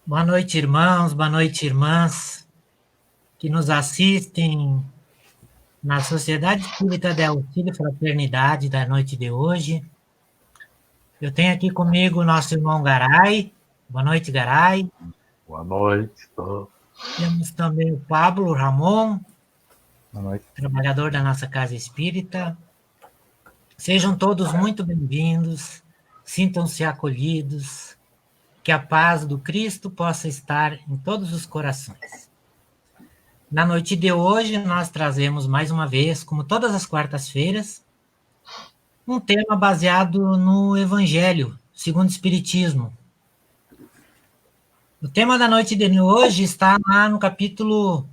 Boa noite, irmãos, boa noite, irmãs, que nos assistem na Sociedade Espírita de Auxílio e Fraternidade da noite de hoje. Eu tenho aqui comigo o nosso irmão Garay. Boa noite, Garay. Boa noite. Tô. Temos também o Pablo Ramon, Boa noite. trabalhador da nossa Casa Espírita. Sejam todos muito bem-vindos, sintam-se acolhidos, que a paz do Cristo possa estar em todos os corações. Na noite de hoje, nós trazemos mais uma vez, como todas as quartas-feiras, um tema baseado no Evangelho, segundo o Espiritismo. O tema da noite de hoje está lá no capítulo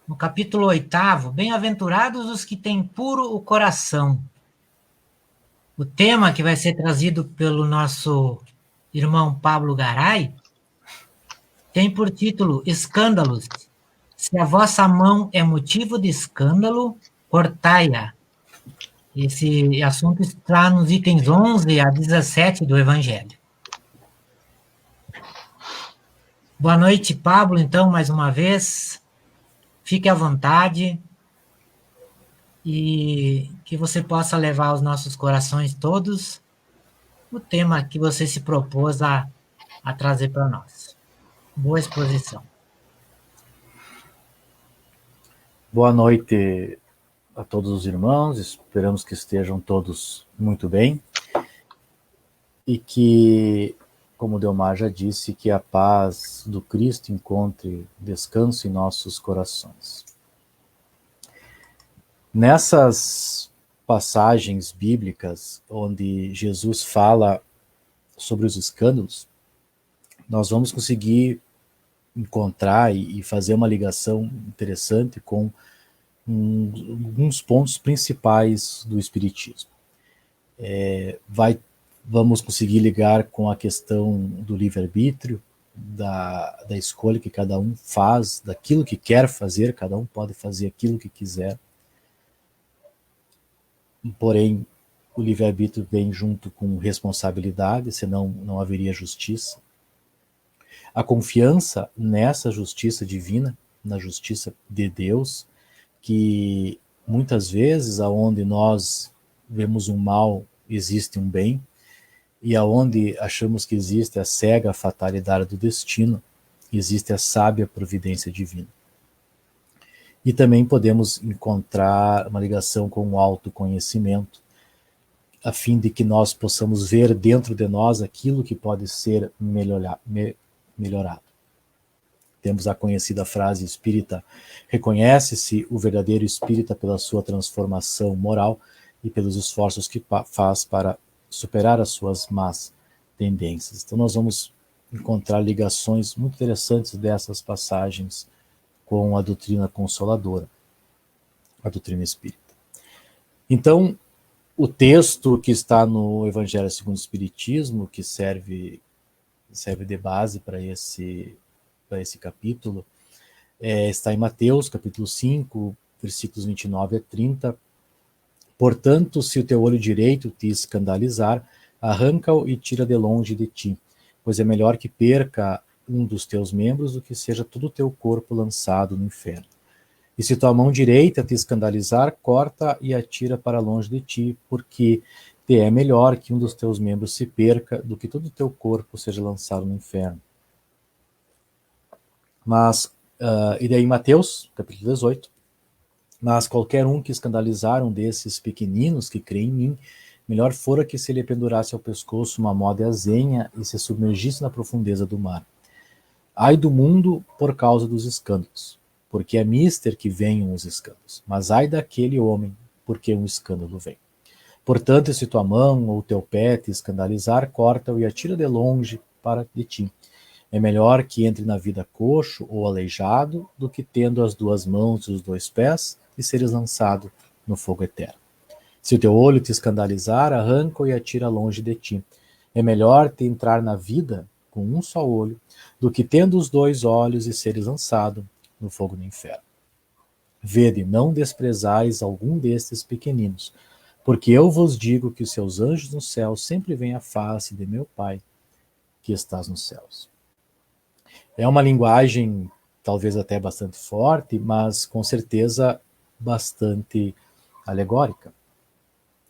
8º, Bem-aventurados os que têm puro o coração. O tema que vai ser trazido pelo nosso irmão Pablo Garay tem por título Escândalos. Se a vossa mão é motivo de escândalo, cortai-a. Esse assunto está nos itens 11 a 17 do Evangelho. Boa noite, Pablo, então, mais uma vez. Fique à vontade e que você possa levar aos nossos corações todos o tema que você se propôs a trazer para nós. Boa exposição. Boa noite a todos os irmãos, esperamos que estejam todos muito bem e que, como Delmar já disse, que a paz do Cristo encontre descanso em nossos corações. Nessas passagens bíblicas onde Jesus fala sobre os escândalos, nós vamos conseguir encontrar e fazer uma ligação interessante com alguns pontos principais do Espiritismo. Vamos conseguir ligar com a questão do livre-arbítrio, da escolha que cada um faz, daquilo que quer fazer, cada um pode fazer aquilo que quiser. Porém, o livre-arbítrio vem junto com responsabilidade, senão não haveria justiça. A confiança nessa justiça divina, na justiça de Deus, que muitas vezes aonde nós vemos um mal, existe um bem, e aonde achamos que existe a cega fatalidade do destino, existe a sábia providência divina. E também podemos encontrar uma ligação com o autoconhecimento, a fim de que nós possamos ver dentro de nós aquilo que pode ser melhorado. Temos a conhecida frase espírita: reconhece-se o verdadeiro espírita pela sua transformação moral e pelos esforços que faz para superar as suas más tendências. Então nós vamos encontrar ligações muito interessantes dessas passagens com a doutrina consoladora, a doutrina espírita. Então, o texto que está no Evangelho segundo o Espiritismo, que serve de base para esse capítulo, está em Mateus, capítulo 5, versículos 29 a 30. Portanto, se o teu olho direito te escandalizar, arranca-o e tira de longe de ti, pois é melhor que perca um dos teus membros do que seja todo o teu corpo lançado no inferno. E se tua mão direita te escandalizar, corta e atira para longe de ti, porque te é melhor que um dos teus membros se perca do que todo o teu corpo seja lançado no inferno. Mas, e daí Mateus, capítulo 18, mas qualquer um que escandalizar um desses pequeninos que crê em mim, melhor fora que se lhe pendurasse ao pescoço uma mó de azenha e se submergisse na profundeza do mar. Ai do mundo por causa dos escândalos, porque é mister que venham os escândalos, mas ai daquele homem, porque um escândalo vem. Portanto, se tua mão ou teu pé te escandalizar, corta-o e atira de longe para de ti. É melhor que entre na vida coxo ou aleijado do que tendo as duas mãos e os dois pés e seres lançado no fogo eterno. Se o teu olho te escandalizar, arranca-o e atira longe de ti. É melhor te entrar na vida com um só olho do que tendo os dois olhos e seres lançado no fogo do inferno. Vede, não desprezais algum destes pequeninos, porque eu vos digo que os seus anjos no céu sempre veem a face de meu Pai que estás nos céus. É uma linguagem talvez até bastante forte, mas com certeza bastante alegórica.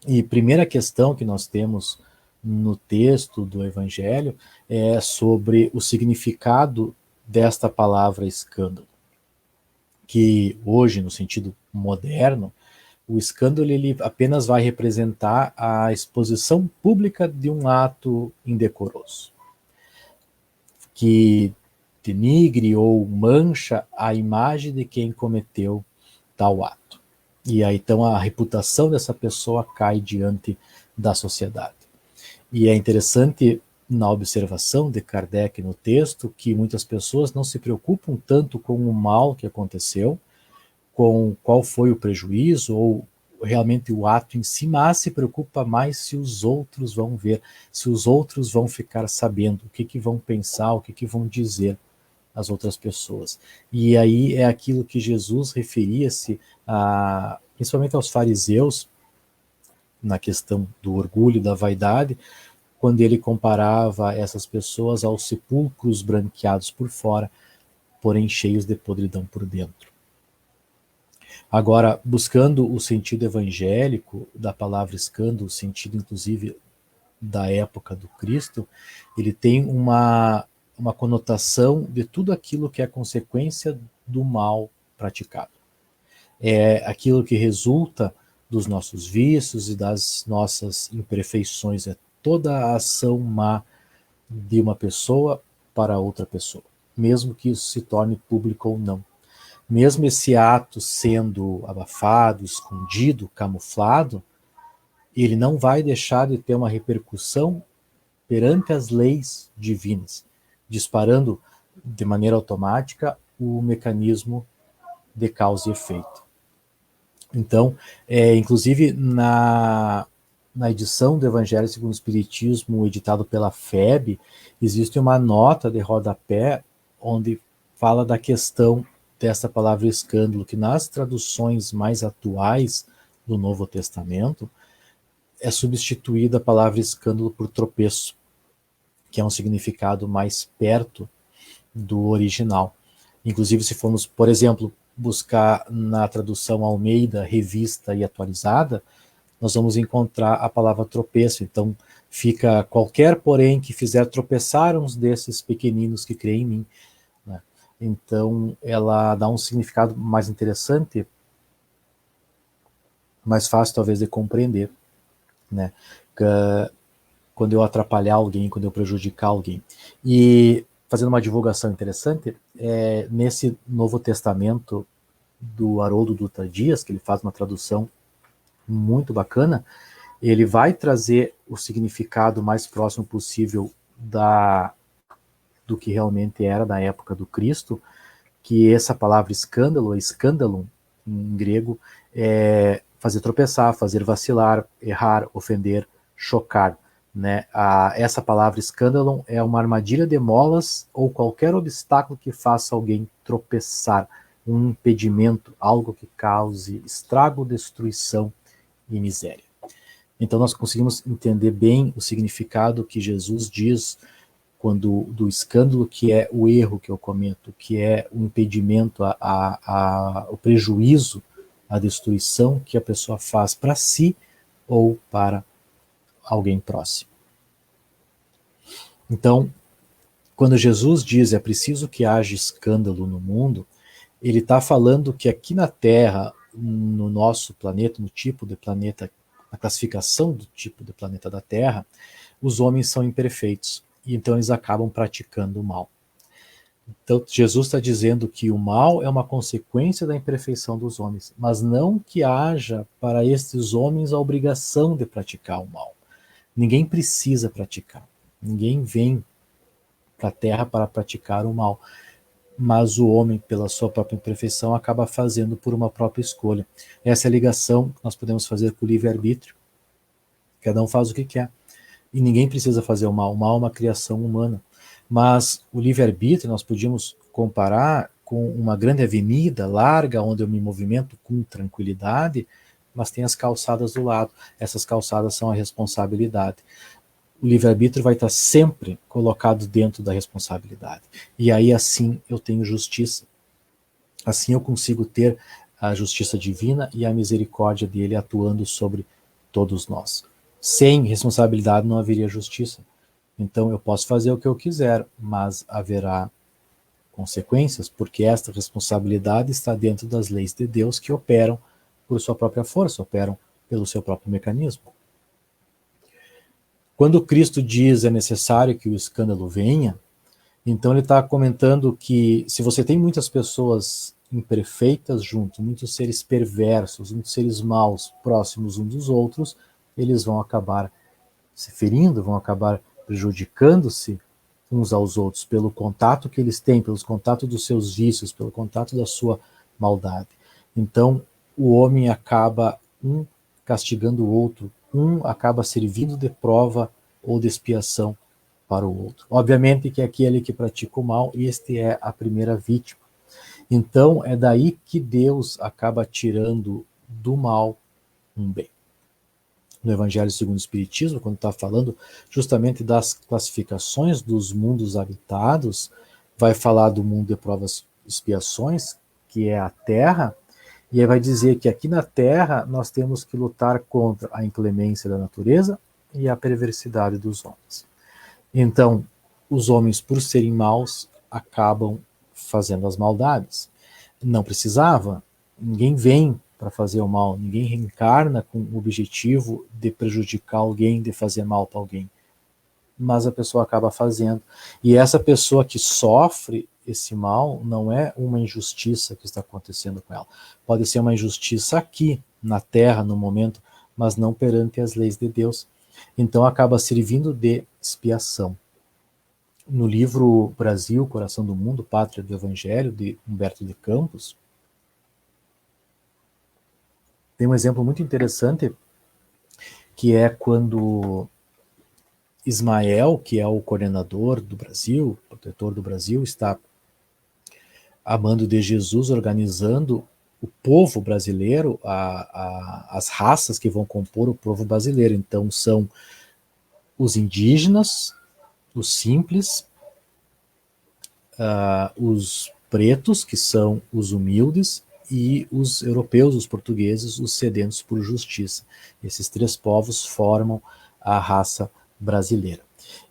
E primeira questão que nós temos no texto do Evangelho é sobre o significado desta palavra escândalo, que hoje, no sentido moderno, o escândalo ele apenas vai representar a exposição pública de um ato indecoroso, que denigre ou mancha a imagem de quem cometeu tal ato. E aí então a reputação dessa pessoa cai diante da sociedade. E é interessante na observação de Kardec no texto que muitas pessoas não se preocupam tanto com o mal que aconteceu, com qual foi o prejuízo ou realmente o ato em si, mas se preocupa mais se os outros vão ver, se os outros vão ficar sabendo, o que vão pensar, o que vão dizer as outras pessoas. E aí é aquilo que Jesus referia-se principalmente aos fariseus, na questão do orgulho e da vaidade, quando ele comparava essas pessoas aos sepulcros branqueados por fora, porém cheios de podridão por dentro. Agora, buscando o sentido evangélico da palavra escândalo, o sentido inclusive da época do Cristo, ele tem uma conotação de tudo aquilo que é consequência do mal praticado. É aquilo que resulta dos nossos vícios e das nossas imperfeições, é toda a ação má de uma pessoa para outra pessoa, mesmo que isso se torne público ou não. Mesmo esse ato sendo abafado, escondido, camuflado, ele não vai deixar de ter uma repercussão perante as leis divinas, disparando de maneira automática o mecanismo de causa e efeito. Então, inclusive na edição do Evangelho segundo o Espiritismo, editado pela FEB, existe uma nota de rodapé onde fala da questão dessa palavra escândalo, que nas traduções mais atuais do Novo Testamento é substituída a palavra escândalo por tropeço, que é um significado mais perto do original. Inclusive, se formos, por exemplo, buscar na tradução Almeida, revista e atualizada, nós vamos encontrar a palavra tropeço. Então, fica qualquer, porém, que fizer tropeçar uns desses pequeninos que creem em mim. Né? Então, ela dá um significado mais interessante, mais fácil, talvez, de compreender. Né? Quando eu atrapalhar alguém, quando eu prejudicar alguém. E fazendo uma divulgação interessante, nesse Novo Testamento do Haroldo Dutra Dias, que ele faz uma tradução muito bacana, ele vai trazer o significado mais próximo possível do que realmente era da época do Cristo, que essa palavra escândalo, escândalon, em grego, é fazer tropeçar, fazer vacilar, errar, ofender, chocar. Né? Essa palavra escândalon é uma armadilha de molas ou qualquer obstáculo que faça alguém tropeçar, um impedimento, algo que cause estrago, destruição e miséria. Então nós conseguimos entender bem o significado que Jesus diz quando do escândalo, que é o erro que eu cometo, que é o impedimento, o prejuízo, a destruição que a pessoa faz para si ou para alguém próximo. Então, quando Jesus diz é preciso que haja escândalo no mundo, ele está falando que aqui na Terra, no nosso planeta, no tipo de planeta, na classificação do tipo de planeta da Terra, os homens são imperfeitos, e então eles acabam praticando o mal. Então Jesus está dizendo que o mal é uma consequência da imperfeição dos homens, mas não que haja para estes homens a obrigação de praticar o mal. Ninguém precisa praticar, ninguém vem para a Terra para praticar o mal, mas o homem, pela sua própria imperfeição, acaba fazendo por uma própria escolha. Essa é a ligação que nós podemos fazer com o livre-arbítrio. Cada um faz o que quer. E ninguém precisa fazer o mal. O mal é uma criação humana. Mas o livre-arbítrio nós podíamos comparar com uma grande avenida larga, onde eu me movimento com tranquilidade, mas tem as calçadas do lado. Essas calçadas são a responsabilidade. o livre-arbítrio vai estar sempre colocado dentro da responsabilidade. E aí assim eu tenho justiça. Assim eu consigo ter a justiça divina e a misericórdia dele atuando sobre todos nós. Sem responsabilidade não haveria justiça. Então eu posso fazer o que eu quiser, mas haverá consequências, porque esta responsabilidade está dentro das leis de Deus que operam por sua própria força, operam pelo seu próprio mecanismo. Quando Cristo diz é necessário que o escândalo venha, então ele está comentando que se você tem muitas pessoas imperfeitas juntos, muitos seres perversos, muitos seres maus próximos uns dos outros, eles vão acabar se ferindo, vão acabar prejudicando-se uns aos outros pelo contato que eles têm, pelos contatos dos seus vícios, pelo contato da sua maldade. Então o homem acaba castigando o outro, acaba servindo de prova ou de expiação para o outro. Obviamente que aquele que pratica o mal, este é a primeira vítima. Então é daí que Deus acaba tirando do mal um bem. No Evangelho segundo o Espiritismo, quando está falando justamente das classificações dos mundos habitados, vai falar do mundo de provas e expiações, que é a Terra, e aí vai dizer que aqui na Terra nós temos que lutar contra a inclemência da natureza e a perversidade dos homens. Então, os homens, por serem maus, acabam fazendo as maldades. Não precisava, ninguém vem para fazer o mal, ninguém reencarna com o objetivo de prejudicar alguém, de fazer mal para alguém. Mas a pessoa acaba fazendo. E essa pessoa que sofre esse mal não é uma injustiça que está acontecendo com ela. Pode ser uma injustiça aqui, na Terra, no momento, mas não perante as leis de Deus. Então acaba servindo de expiação. No livro Brasil, Coração do Mundo, Pátria do Evangelho, de Humberto de Campos, tem um exemplo muito interessante, que é quando Ismael, que é o coordenador do Brasil, protetor do Brasil, está a mando de Jesus organizando o povo brasileiro, as raças que vão compor o povo brasileiro. Então são os indígenas, os simples, os pretos, que são os humildes, e os europeus, os portugueses, os sedentos por justiça. Esses três povos formam a raça brasileira.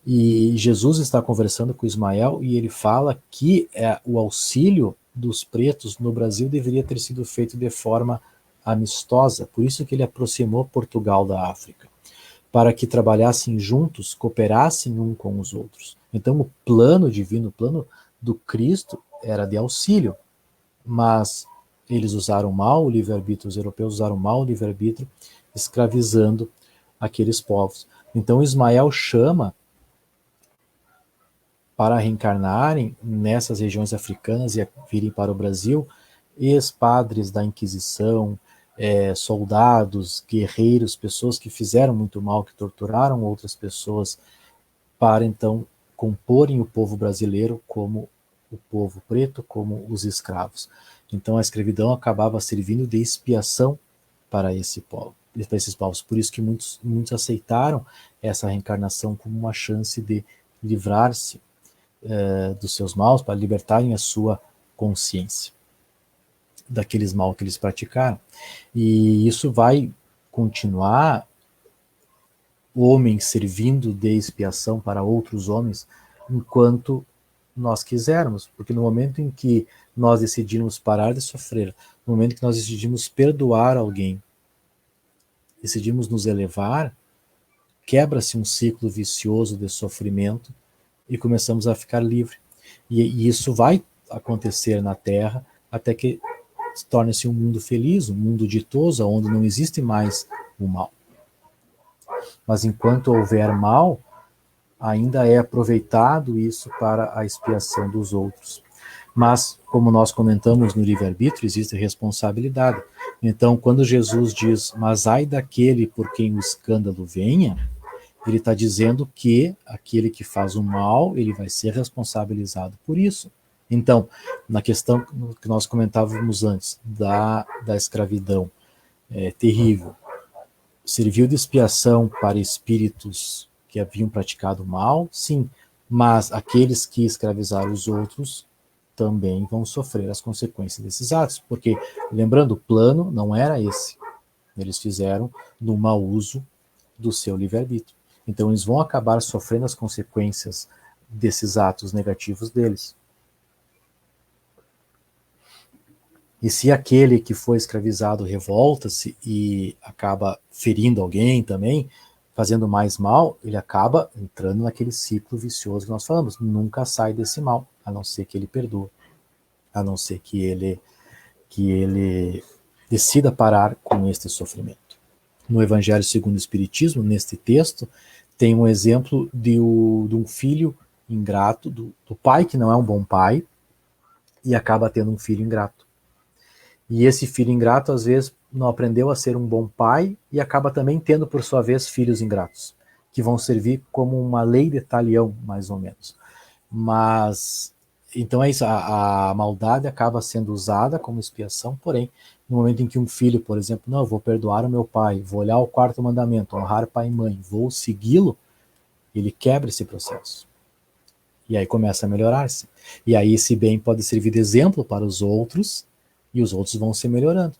E Jesus está conversando com Ismael e ele fala que o auxílio dos pretos no Brasil deveria ter sido feito de forma amistosa, por isso que ele aproximou Portugal da África, para que trabalhassem juntos, cooperassem um com os outros. Então o plano divino, o plano do Cristo era de auxílio, mas eles usaram mal o livre-arbítrio, os europeus usaram mal o livre-arbítrio, escravizando aqueles povos. Então Ismael chama para reencarnarem nessas regiões africanas e virem para o Brasil, ex-padres da Inquisição, soldados, guerreiros, pessoas que fizeram muito mal, que torturaram outras pessoas, para então comporem o povo brasileiro como o povo preto, como os escravos. Então a escravidão acabava servindo de expiação para esses povos. Por isso que muitos aceitaram essa reencarnação como uma chance de livrar-se dos seus maus, para libertarem a sua consciência daqueles mal que eles praticaram. E isso vai continuar, homens servindo de expiação para outros homens, enquanto nós quisermos, porque no momento em que nós decidimos parar de sofrer, no momento que nós decidimos perdoar alguém, decidimos nos elevar, quebra-se um ciclo vicioso de sofrimento e começamos a ficar livre. E isso vai acontecer na Terra até que torne-se um mundo feliz, um mundo ditoso, onde não existe mais o mal. Mas enquanto houver mal, ainda é aproveitado isso para a expiação dos outros. Mas, como nós comentamos no livre-arbítrio, existe responsabilidade. Então, quando Jesus diz, mas ai daquele por quem o escândalo venha, ele está dizendo que aquele que faz o mal, ele vai ser responsabilizado por isso. Então, na questão que nós comentávamos antes, da escravidão, terrível, serviu de expiação para espíritos que haviam praticado mal, sim, mas aqueles que escravizaram os outros também vão sofrer as consequências desses atos, porque, lembrando, o plano não era esse. Eles fizeram no mau uso do seu livre-arbítrio. Então eles vão acabar sofrendo as consequências desses atos negativos deles. E se aquele que foi escravizado revolta-se e acaba ferindo alguém também, fazendo mais mal, ele acaba entrando naquele ciclo vicioso que nós falamos. Nunca sai desse mal, a não ser que ele perdoe, a não ser que ele decida parar com este sofrimento. No Evangelho segundo o Espiritismo, neste texto, tem um exemplo de um filho ingrato, do pai que não é um bom pai, e acaba tendo um filho ingrato. E esse filho ingrato, às vezes, não aprendeu a ser um bom pai e acaba também tendo, por sua vez, filhos ingratos, que vão servir como uma lei de talião, mais ou menos. Mas, então é isso, a maldade acaba sendo usada como expiação, porém, no momento em que um filho, por exemplo, não, eu vou perdoar o meu pai, vou olhar o quarto mandamento, honrar pai e mãe, vou segui-lo, ele quebra esse processo. E aí começa a melhorar-se. E aí esse bem pode servir de exemplo para os outros, e os outros vão se melhorando.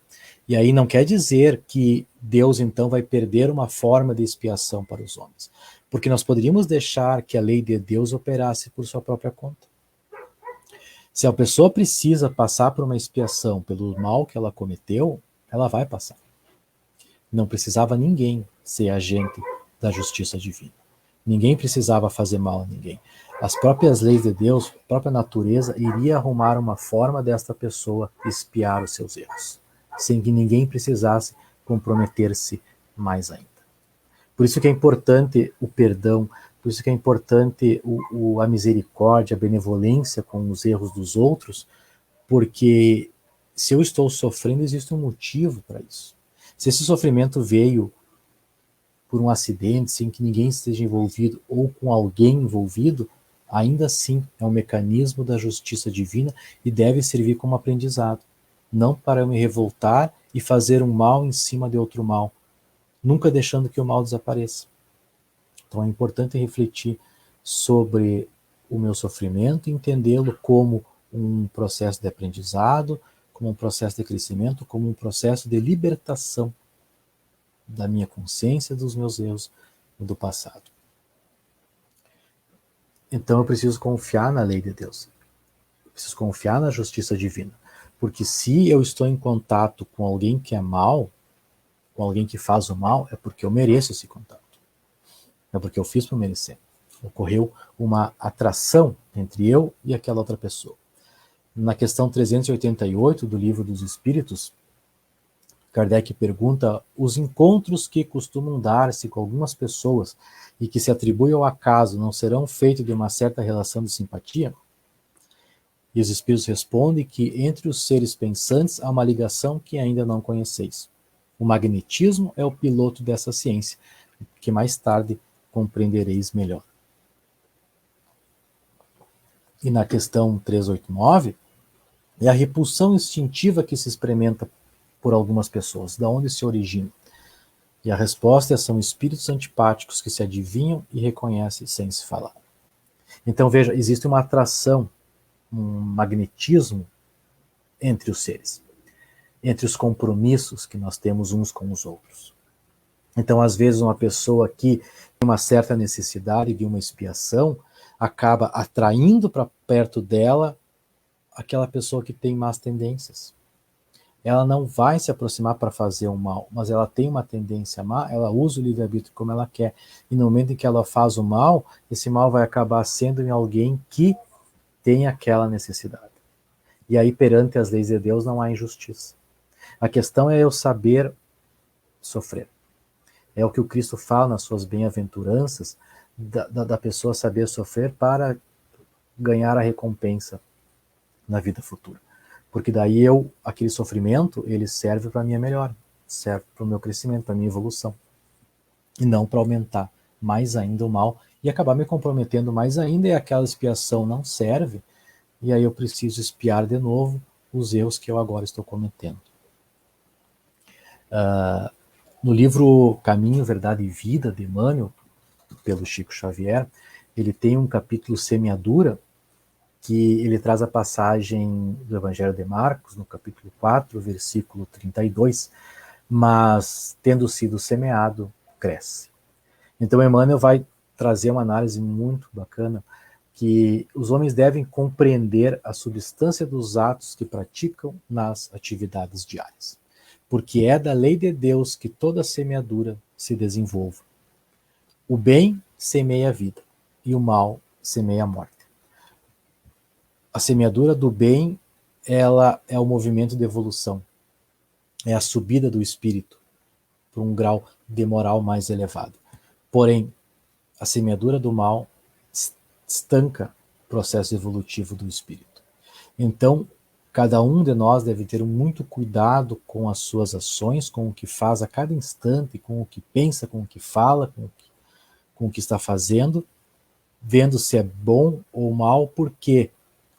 E aí não quer dizer que Deus então vai perder uma forma de expiação para os homens. Porque nós poderíamos deixar que a lei de Deus operasse por sua própria conta. Se a pessoa precisa passar por uma expiação pelo mal que ela cometeu, ela vai passar. Não precisava ninguém ser agente da justiça divina. Ninguém precisava fazer mal a ninguém. As próprias leis de Deus, a própria natureza, iria arrumar uma forma desta pessoa expiar os seus erros, sem que ninguém precisasse comprometer-se mais ainda. Por isso que é importante o perdão, por isso que é importante a misericórdia, a benevolência com os erros dos outros, porque se eu estou sofrendo, existe um motivo para isso. Se esse sofrimento veio por um acidente, sem que ninguém esteja envolvido, ou com alguém envolvido, ainda assim é um mecanismo da justiça divina e deve servir como aprendizado. Não para eu me revoltar e fazer um mal em cima de outro mal, nunca deixando que o mal desapareça. Então é importante refletir sobre o meu sofrimento e entendê-lo como um processo de aprendizado, como um processo de crescimento, como um processo de libertação da minha consciência, dos meus erros do passado. Então eu preciso confiar na lei de Deus. Eu preciso confiar na justiça divina. Porque se eu estou em contato com alguém que é mal, com alguém que faz o mal, é porque eu mereço esse contato. É porque eu fiz por merecer. Ocorreu uma atração entre eu e aquela outra pessoa. Na questão 388 do Livro dos Espíritos, Kardec pergunta: os encontros que costumam dar-se com algumas pessoas e que se atribuem ao acaso não serão feitos de uma certa relação de simpatia? E os Espíritos respondem que entre os seres pensantes há uma ligação que ainda não conheceis. O magnetismo é o piloto dessa ciência, que mais tarde compreendereis melhor. E na questão 389, é a repulsão instintiva que se experimenta por algumas pessoas. Da onde se origina? E a resposta são espíritos antipáticos que se adivinham e reconhecem sem se falar. Então veja, existe uma atração, um magnetismo entre os seres, entre os compromissos que nós temos uns com os outros. Então, às vezes, uma pessoa que tem uma certa necessidade de uma expiação acaba atraindo para perto dela aquela pessoa que tem más tendências. Ela não vai se aproximar para fazer o mal, mas ela tem uma tendência má, ela usa o livre-arbítrio como ela quer. E no momento em que ela faz o mal, esse mal vai acabar sendo em alguém que tem aquela necessidade. E aí, perante as leis de Deus, não há injustiça. A questão é eu saber sofrer. É o que o Cristo fala nas suas bem-aventuranças, da pessoa saber sofrer para ganhar a recompensa na vida futura. Porque daí aquele sofrimento, ele serve para a minha melhora, serve para o meu crescimento, para a minha evolução. E não para aumentar mais ainda o mal e acabar me comprometendo mais ainda, e aquela expiação não serve, e aí eu preciso expiar de novo os erros que eu agora estou cometendo. No livro Caminho, Verdade e Vida, de Emmanuel, pelo Chico Xavier, ele tem um capítulo Semeadura, que ele traz a passagem do Evangelho de Marcos, no capítulo 4, versículo 32, mas tendo sido semeado, cresce. Então Emmanuel vai trazer uma análise muito bacana, que os homens devem compreender a substância dos atos que praticam nas atividades diárias, porque é da lei de Deus que toda semeadura se desenvolva. O bem semeia a vida, e o mal semeia a morte. A semeadura do bem, ela é o movimento de evolução, é a subida do espírito para um grau de moral mais elevado. Porém, a semeadura do mal estanca o processo evolutivo do espírito. Então, cada um de nós deve ter muito cuidado com as suas ações, com o que faz a cada instante, com o que pensa, com o que fala, com o que está fazendo, vendo se é bom ou mal, porque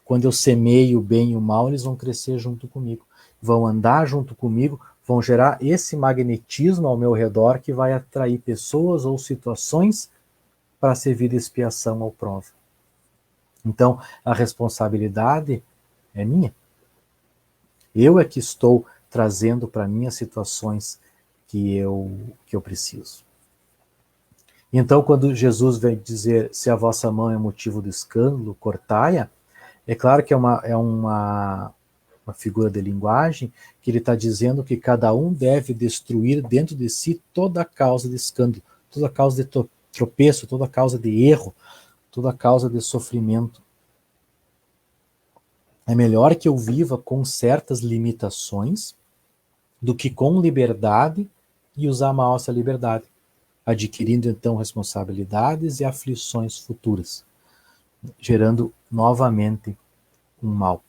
quando eu semeio o bem e o mal, eles vão crescer junto comigo, vão andar junto comigo, vão gerar esse magnetismo ao meu redor que vai atrair pessoas ou situações para servir de expiação ou prova. Então, a responsabilidade é minha. Eu é que estou trazendo para mim as situações que eu preciso. Então, quando Jesus vem dizer, se a vossa mão é motivo de escândalo, cortai-a, é claro que é uma figura de linguagem que ele está dizendo que cada um deve destruir dentro de si toda a causa de escândalo, toda a causa de tropeço, toda a causa de erro, toda a causa de sofrimento. É melhor que eu viva com certas limitações do que com liberdade e usar mal essa liberdade, adquirindo então responsabilidades e aflições futuras, gerando novamente um mal.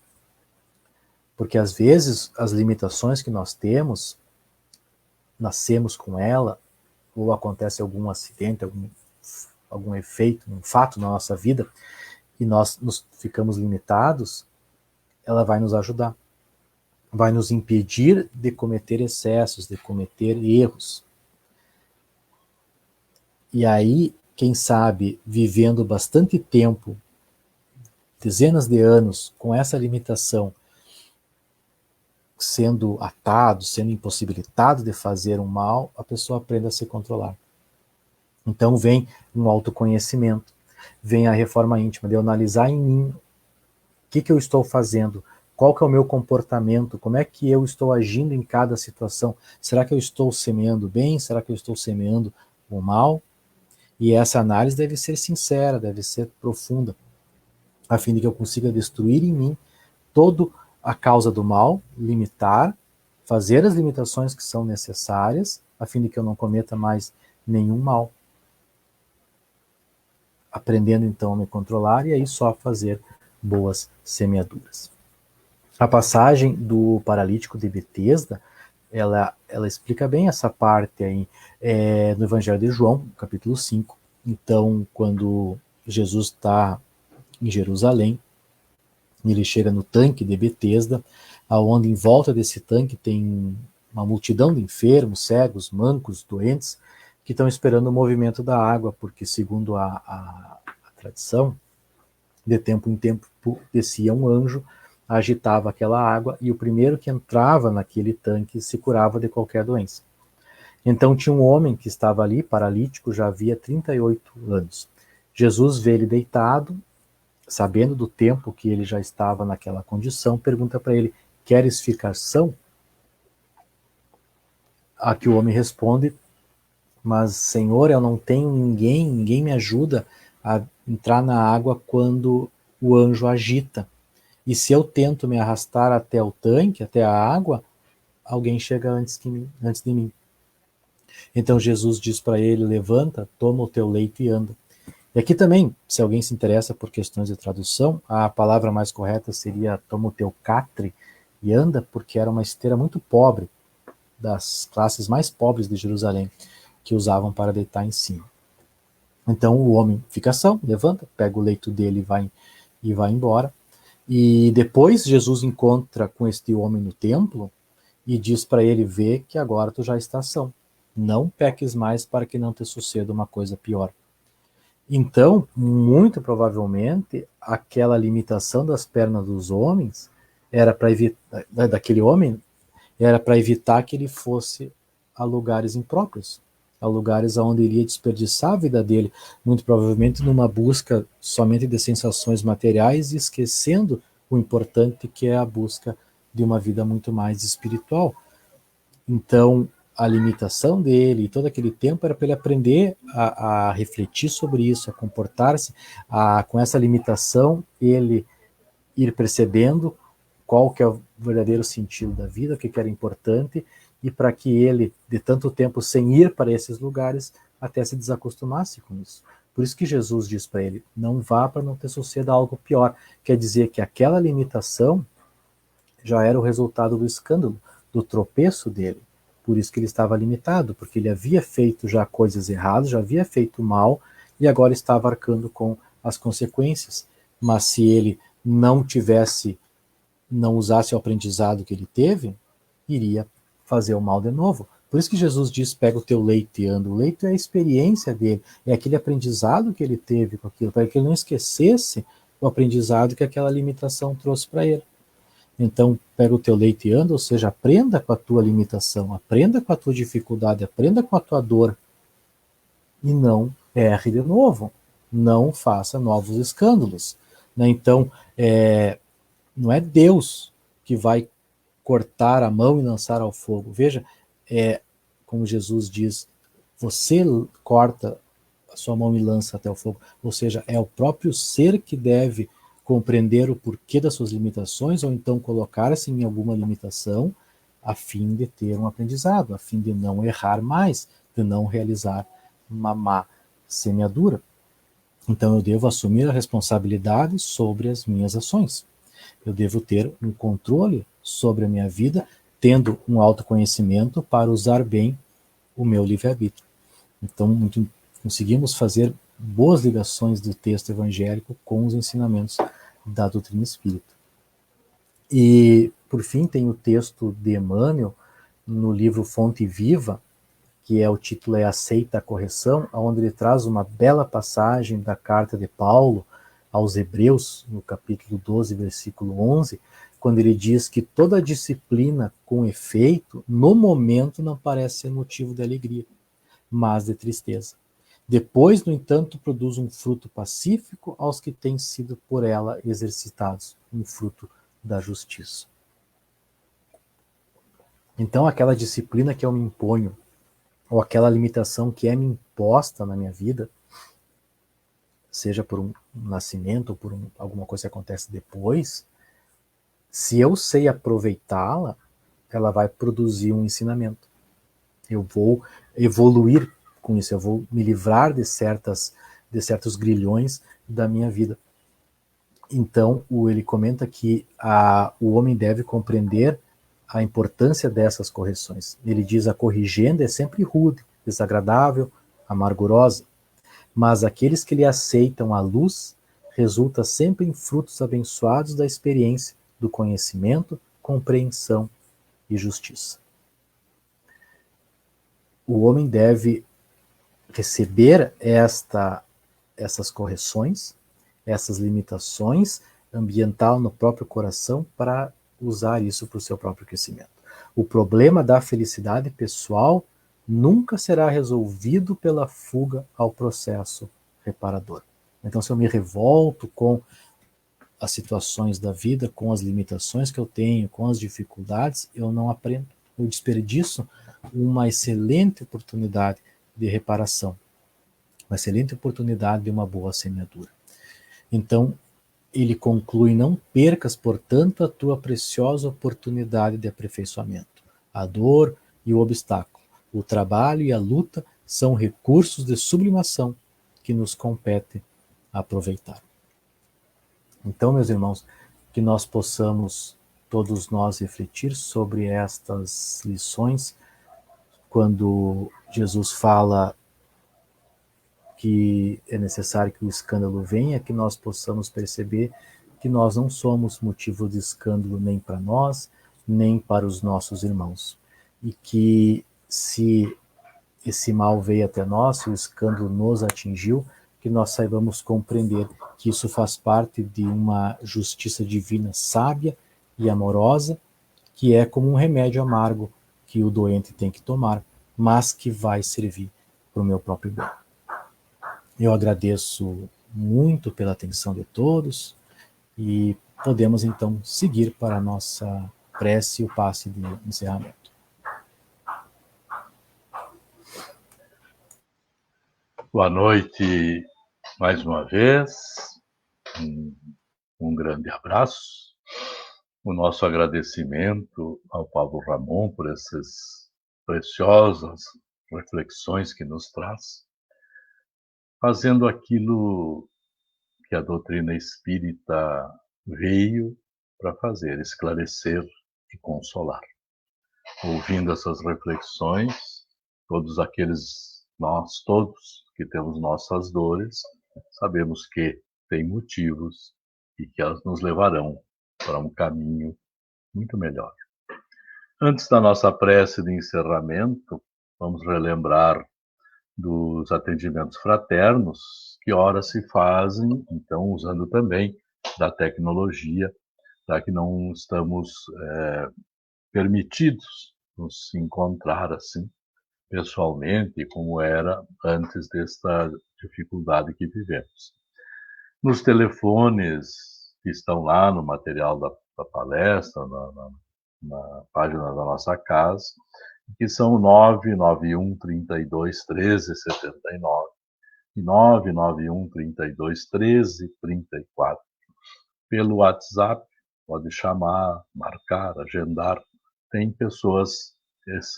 Porque às vezes as limitações que nós temos, nascemos com ela, ou acontece algum acidente, algum efeito, um fato na nossa vida, e nós ficamos limitados, ela vai nos ajudar. Vai nos impedir de cometer excessos, de cometer erros. E aí, quem sabe, vivendo bastante tempo, dezenas de anos, com essa limitação, sendo atado, sendo impossibilitado de fazer um mal, a pessoa aprende a se controlar. Então vem um autoconhecimento, vem a reforma íntima, de eu analisar em mim o que eu estou fazendo, qual que é o meu comportamento, como é que eu estou agindo em cada situação. Será que eu estou semeando bem? Será que eu estou semeando o mal? E essa análise deve ser sincera, deve ser profunda, a fim de que eu consiga destruir em mim toda a causa do mal, limitar, fazer as limitações que são necessárias, a fim de que eu não cometa mais nenhum mal. Aprendendo então a me controlar e aí só fazer boas semeaduras. A passagem do paralítico de Betesda, ela explica bem essa parte aí no Evangelho de João, capítulo 5. Então, quando Jesus está em Jerusalém, ele chega no tanque de Betesda, onde em volta desse tanque tem uma multidão de enfermos, cegos, mancos, doentes, que estão esperando o movimento da água, porque segundo a tradição, de tempo em tempo descia um anjo, agitava aquela água, e o primeiro que entrava naquele tanque se curava de qualquer doença. Então tinha um homem que estava ali, paralítico, já havia 38 anos. Jesus vê ele deitado, sabendo do tempo que ele já estava naquela condição, pergunta para ele, queres ficar são? A que o homem responde, mas Senhor, eu não tenho ninguém me ajuda a entrar na água quando o anjo agita. E se eu tento me arrastar até o tanque, até a água, alguém chega antes de mim. Então Jesus diz para ele, levanta, toma o teu leito e anda. E aqui também, se alguém se interessa por questões de tradução, a palavra mais correta seria toma o teu catre e anda, porque era uma esteira muito pobre, das classes mais pobres de Jerusalém, que usavam para deitar em cima. Então o homem fica são, levanta, pega o leito dele e vai embora. E depois Jesus encontra com este homem no templo e diz para ele, vê que agora tu já estás são. Não peques mais para que não te suceda uma coisa pior. Então, muito provavelmente, aquela limitação das pernas dos homens era para evitar, daquele homem, era para evitar que ele fosse a lugares impróprios, a lugares onde iria desperdiçar a vida dele, muito provavelmente numa busca somente de sensações materiais e esquecendo o importante que é a busca de uma vida muito mais espiritual. Então, a limitação dele e todo aquele tempo era para ele aprender a refletir sobre isso, a comportar-se, com essa limitação, ele ir percebendo qual que é o verdadeiro sentido da vida, o que era importante, e para que ele, de tanto tempo sem ir para esses lugares, até se desacostumasse com isso. Por isso que Jesus diz para ele, não vá para não ter suceda algo pior. Quer dizer que aquela limitação já era o resultado do escândalo, do tropeço dele. Por isso que ele estava limitado, porque ele havia feito já coisas erradas, já havia feito mal, e agora estava arcando com as consequências. Mas se ele não usasse o aprendizado que ele teve, iria fazer o mal de novo. Por isso que Jesus diz, pega o teu leito e anda. O leito é a experiência dele, é aquele aprendizado que ele teve com aquilo, para que ele não esquecesse o aprendizado que aquela limitação trouxe para ele. Então, pega o teu leito e anda, ou seja, aprenda com a tua limitação, aprenda com a tua dificuldade, aprenda com a tua dor, e não erre de novo, não faça novos escândalos. Né? Então, não é Deus que vai cortar a mão e lançar ao fogo. Veja, como Jesus diz, você corta a sua mão e lança até o fogo. Ou seja, é o próprio ser que deve compreender o porquê das suas limitações, ou então colocar-se em alguma limitação, a fim de ter um aprendizado, a fim de não errar mais, de não realizar uma má semeadura. Então eu devo assumir a responsabilidade sobre as minhas ações. Eu devo ter um controle sobre a minha vida, tendo um autoconhecimento para usar bem o meu livre-arbítrio. Então, conseguimos fazer boas ligações do texto evangélico com os ensinamentos da doutrina espírita. E, por fim, tem o texto de Emmanuel, no livro Fonte Viva, que o título é Aceita a Correção, onde ele traz uma bela passagem da carta de Paulo aos Hebreus, no capítulo 12, versículo 11, quando ele diz que toda disciplina com efeito, no momento, não parece ser motivo de alegria, mas de tristeza. Depois, no entanto, produz um fruto pacífico aos que têm sido por ela exercitados, um fruto da justiça. Então, aquela disciplina que eu me imponho, ou aquela limitação que é me imposta na minha vida, seja por um nascimento ou por alguma coisa que acontece depois, se eu sei aproveitá-la, ela vai produzir um ensinamento. Eu vou evoluir com isso, eu vou me livrar de certos grilhões da minha vida. Então, ele comenta que o homem deve compreender a importância dessas correções. Ele diz: a corrigenda é sempre rude, desagradável, amargurosa, mas aqueles que lhe aceitam a luz resulta sempre em frutos abençoados da experiência, do conhecimento, compreensão e justiça. O homem deve receber essas correções, essas limitações, ambiental no próprio coração para usar isso para o seu próprio crescimento. O problema da felicidade pessoal nunca será resolvido pela fuga ao processo reparador. Então, se eu me revolto com as situações da vida, com as limitações que eu tenho, com as dificuldades, eu não aprendo. Eu desperdiço uma excelente oportunidade de reparação, uma excelente oportunidade de uma boa semeadura. Então, ele conclui: não percas, portanto, a tua preciosa oportunidade de aperfeiçoamento. A dor e o obstáculo, o trabalho e a luta são recursos de sublimação que nos compete aproveitar. Então, meus irmãos, que nós possamos, todos nós, refletir sobre estas lições, quando Jesus fala que é necessário que o escândalo venha, que nós possamos perceber que nós não somos motivo de escândalo nem para nós, nem para os nossos irmãos. E que se esse mal veio até nós, se o escândalo nos atingiu, que nós saibamos compreender que isso faz parte de uma justiça divina sábia e amorosa, que é como um remédio amargo que o doente tem que tomar, mas que vai servir para o meu próprio bem. Eu agradeço muito pela atenção de todos e podemos então seguir para a nossa prece e o passe de encerramento. Boa noite mais uma vez, um grande abraço, o nosso agradecimento ao Pablo Ramon por essas preciosas reflexões que nos traz, fazendo aquilo que a doutrina espírita veio para fazer, esclarecer e consolar. Ouvindo essas reflexões, todos que temos nossas dores, sabemos que tem motivos e que elas nos levarão para um caminho muito melhor. Antes da nossa prece de encerramento, vamos relembrar dos atendimentos fraternos, que ora se fazem, então, usando também da tecnologia, já que não estamos permitidos nos encontrar assim, pessoalmente, como era antes desta dificuldade que vivemos. Nos telefones que estão lá no material da palestra, na página da nossa casa, que são 991 32 13 79 e 991 32 13 34. Pelo WhatsApp, pode chamar, marcar, agendar. Tem pessoas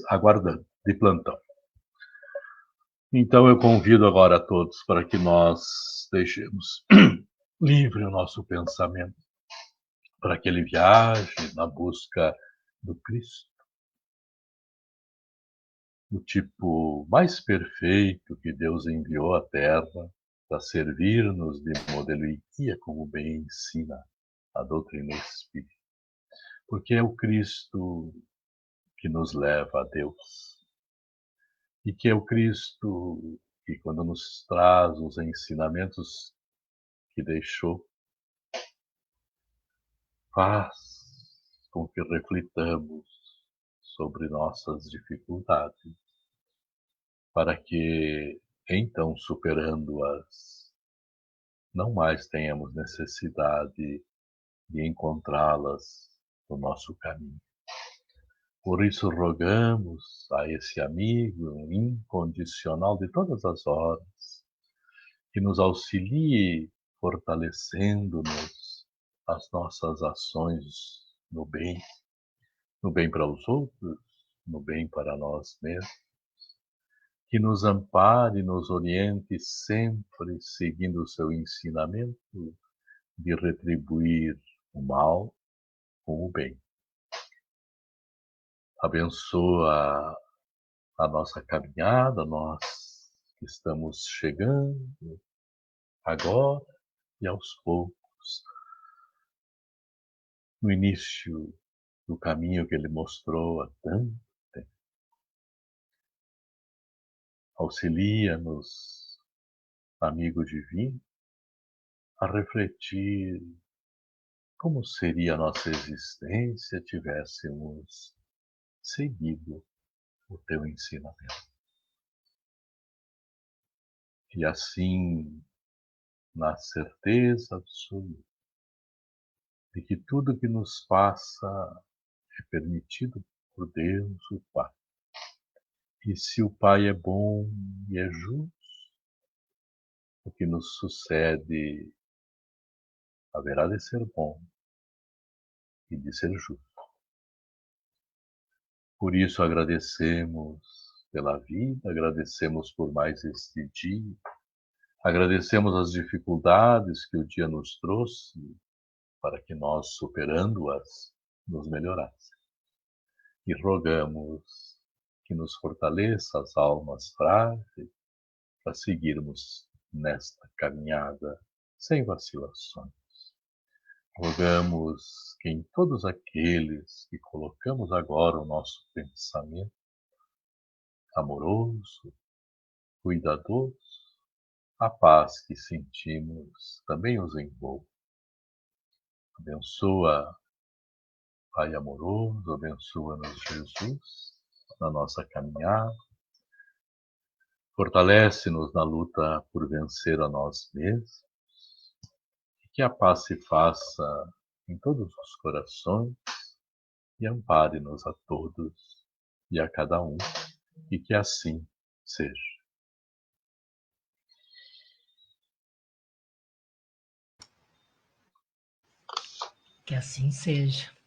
aguardando, de plantão. Então eu convido agora a todos para que nós deixemos livre o nosso pensamento, para que ele viaje na busca do Cristo, o tipo mais perfeito que Deus enviou à Terra para servir-nos de modelo e guia, como bem ensina a doutrina espírita. Porque é o Cristo que nos leva a Deus. E que é o Cristo que, quando nos traz os ensinamentos que deixou, faz com que reflitamos sobre nossas dificuldades, para que, então, superando-as, não mais tenhamos necessidade de encontrá-las no nosso caminho. Por isso, rogamos a esse amigo incondicional de todas as horas que nos auxilie fortalecendo-nos as nossas ações no bem para os outros, no bem para nós mesmos, que nos ampare e nos oriente sempre seguindo o seu ensinamento de retribuir o mal com o bem. Abençoa a nossa caminhada, nós que estamos chegando agora e aos poucos no início do caminho que ele mostrou há tanto tempo. Auxilia-nos, amigo divino, a refletir como seria a nossa existência tivéssemos seguido o teu ensinamento. E assim, na certeza absoluta de que tudo que nos passa é permitido por Deus, o Pai. E se o Pai é bom e é justo, o que nos sucede haverá de ser bom e de ser justo. Por isso agradecemos pela vida, agradecemos por mais este dia, agradecemos as dificuldades que o dia nos trouxe para que nós, superando-as, nos melhorasse. E rogamos que nos fortaleça as almas frágeis para seguirmos nesta caminhada sem vacilações. Rogamos que em todos aqueles que colocamos agora o nosso pensamento amoroso, cuidadoso, a paz que sentimos também os envolva. Abençoa, Pai amoroso, abençoa-nos, Jesus, na nossa caminhada. Fortalece-nos na luta por vencer a nós mesmos. E que a paz se faça em todos os corações e ampare-nos a todos e a cada um. E que assim seja. Que assim seja.